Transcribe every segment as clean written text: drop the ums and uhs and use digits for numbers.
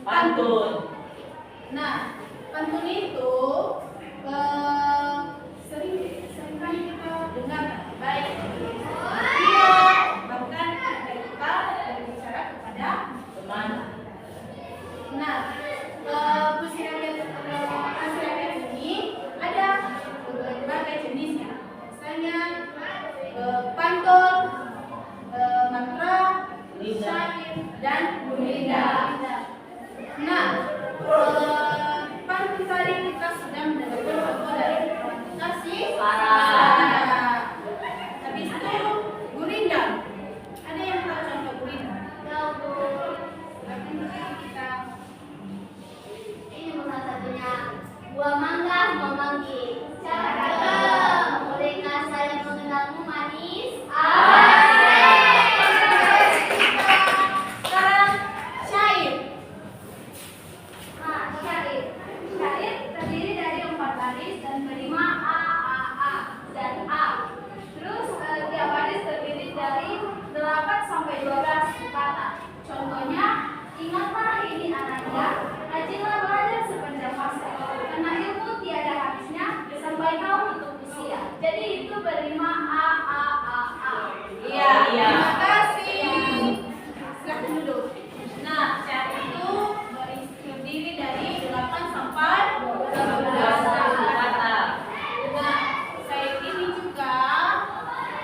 Pantun. Nah, pantun itu sering kali kita dengar, baik dia bahkan dari kita berbicara kepada Teman. Nah, puisi rakyat ini ada berbagai jenisnya. Misalnya pantun, mantra, syair, dan gurindam. Nah, pantun tadi kita sudah mendapatkan contoh dari kasih Sarah. Habis itu gurindam. Ada yang tahu contoh gurindam? Kita Ini salah satunya. Buah mangga memanggil. Cakep. Bolehkah saya mengenalmu manis? sekarang syair. Nah, syair. Syair terdiri dari 4 baris dan berima A, dan A. Terus tiap baris terdiri dari 8 sampai 12 kata. Contohnya, ingatlah ini anaknya, rajinlah belajar sepanjang masa. Karena ilmu tiada habisnya sampai kau tutup usia. Jadi itu berima A. Iya, terima kasih. Silakan duduk. Nah, syair itu terdiri dari 8 sampai 12 kata. Nah, syair ini juga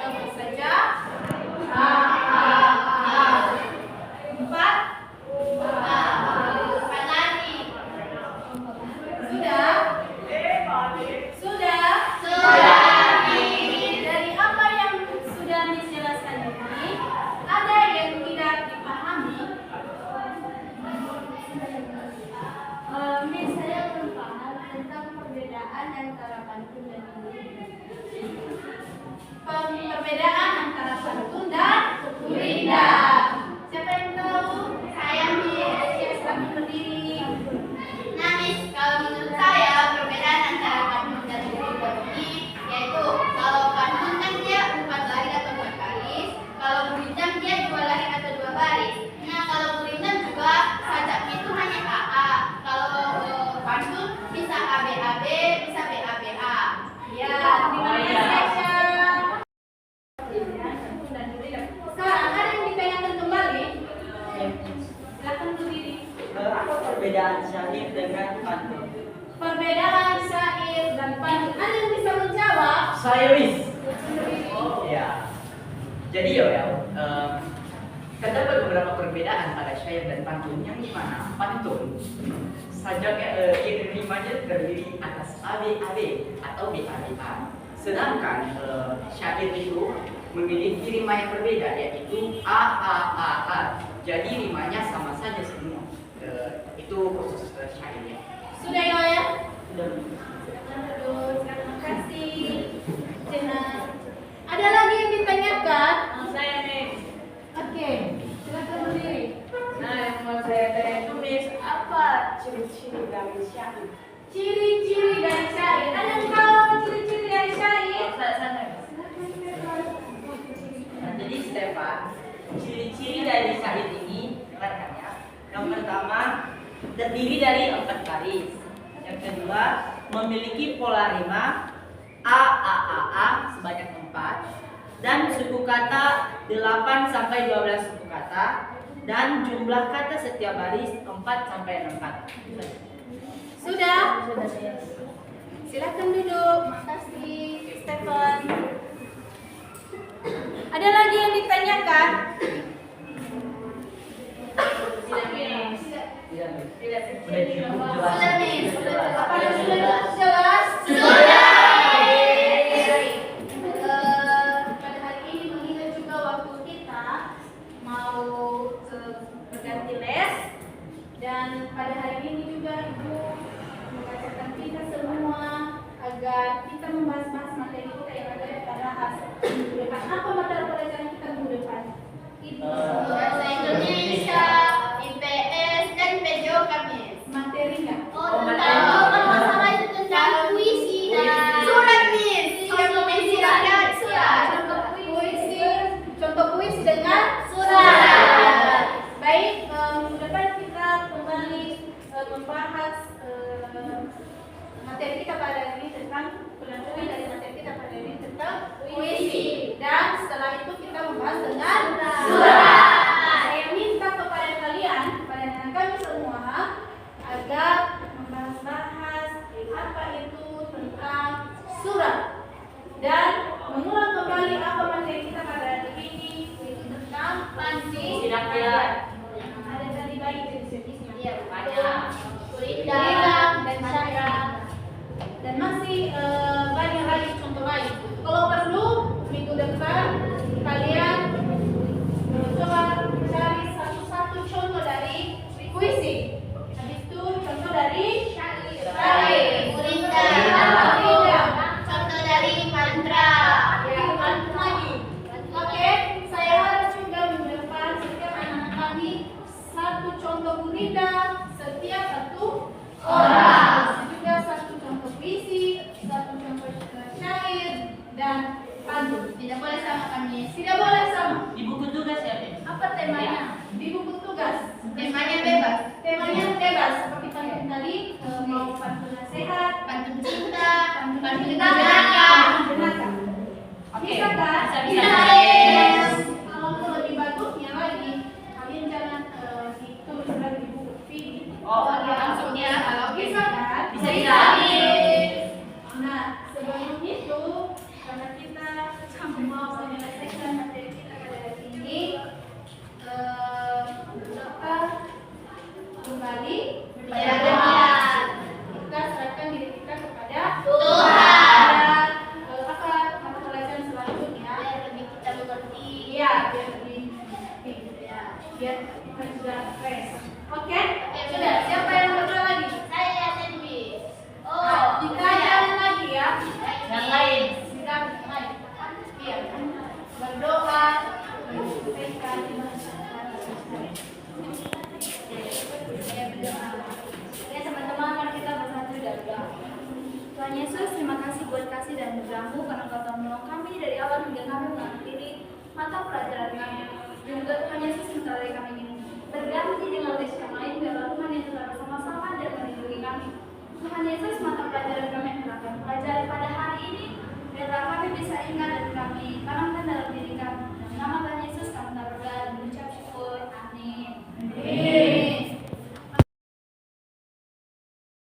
apa saja? A. 4. Sudah? Sudah? Dari apa yang sudah dijelaskan ini, ada yang tidak dipahami? Miss, saya belum paham tentang perbedaan antara pantun dan gurindam. Perbedaan antara pantun dan gurindam. Siapa yang tahu? Saya, Miss. Silakan berdiri. Nah, Miss, kalau menurut saya perbedaan antara pantun dan gurindam ini yaitu kalau pantun kan dia 4 lari atau 4 baris, kalau gurindam dia 2 lari atau 2 baris. Nah, kalau gurindam juga sajaknya itu hanya AA. Kalau pantun bisa ABAB, bisa BABA. Ya, terima kasih Aisyah. Sekarang ada yang ditanyakan kembali? Silakan berdiri. Apa perbedaan syair dengan pantun? Perbedaan syair dan pantun. Ada yang bisa menjawab? Saya Wis. Ya. Jadi terdapat beberapa perbedaan pada syair dan pantun, yang dimana pantun sajaknya rimanya terdiri atas ABAB atau BABA. Sedangkan syair itu memiliki rima yang berbeda, yaitu AAAA. Jadi rimanya sama saja semua. Itu khusus syairnya. Sudah ya? Sudah. Terima kasih. Ada lagi yang ditanyakan? Saya nih. Oke, silakan berdiri. Nah, yang mau saya tanya itu Miss, apa ciri-ciri dari syair? Ciri-ciri dari syair. Ada yang tahu ciri-ciri dari syair? Sana. Nah, jadi Stefan, ciri-ciri dari syair ini rekannya, yang pertama terdiri dari 4 baris. Yang kedua memiliki pola rima A sebanyak 4 dan suku kata 8 sampai 12 suku kata, dan jumlah kata setiap baris 4 sampai 6 kata. Sudah? Silakan duduk. Makasih, Stefan. Ada lagi yang ditanyakan? Sudah, Miss. Apa yang sudah jelas? Pada hari ini mengingat juga waktu kita Mau berganti les, dan pada hari ini juga Ibu mengajarkan kita semua agar kita membahas materi kita yang ada pada minggu depan. Apa materi pelajaran kita minggu depan? bahasa Indonesia, IPS, dan PJOK, Miss. Materinya. Oh, membahas materi kita pada hari ini tentang penentuan dari materi kita pada hari ini tentang puisi. Dan setelah itu kita membahas dengan surat. Saya minta kepada kalian, kepada anak kami semua, agar membahas apa itu tentang surat dan mengulang kembali apa materi kita pada hari ini, yaitu tentang panci. Ada tadi baik jenis-jenisnya. Iya, banyak. Kulidah dan syair. Dan masih banyak lagi contoh lain. Kalau perlu minggu depan kalian coba cari satu-satu contoh dari puisi. Habis itu contoh dari syair. Kulidah. Contoh dari mantra. Ya, lanjut lagi. Oke, saya harap juga minggu depan setiap anak kami satu contoh gurita setiap satu orang. Juga satu contoh puisi, satu contoh syair dan pantun. Tidak boleh sama kami. Tidak boleh sama. Di buku tugas ya, Ben? Apa temanya? Di buku tugas. Temanya bebas. Temanya bebas seperti pantun tadi, mau pantun nasihat, Pantun cinta, pantun jenaka. jenaka. Oke. Bisa kan? Bisa. Yes. Kalau lebih bagusnya lagi, kalian jangan ditulis lagi di buku video. Oh, langsung ya. Kalau bisa kan? Bisa. Nah, sebelum itu, karena kita mau menyelesaikan materi kita pada hari ini, kita kembali Belajar. kita serahkan diri kita kepada Tuhan. Dan, apa mata pelajaran selanjutnya? Biar lebih kita mengerti. Iya, biar lebih mengerti. Ya, biar kita juga fresh. Oke? Sudah. Siapa yang berdoa lagi? Saya Tenbi. Nah, kita jalan lagi ya. Yang lain. Kita lain. Iya. Berdoa. Menyelesaikan. Saya berdoa. Ya teman-teman, mari kita bersatu dan berdoa. Tuhan Yesus, terima kasih buat kasih dan anugerah-Mu karena Engkau telah menolong kami dari awal hingga kami mengakhiri mata pelajaran kami. Dan juga Tuhan Yesus minta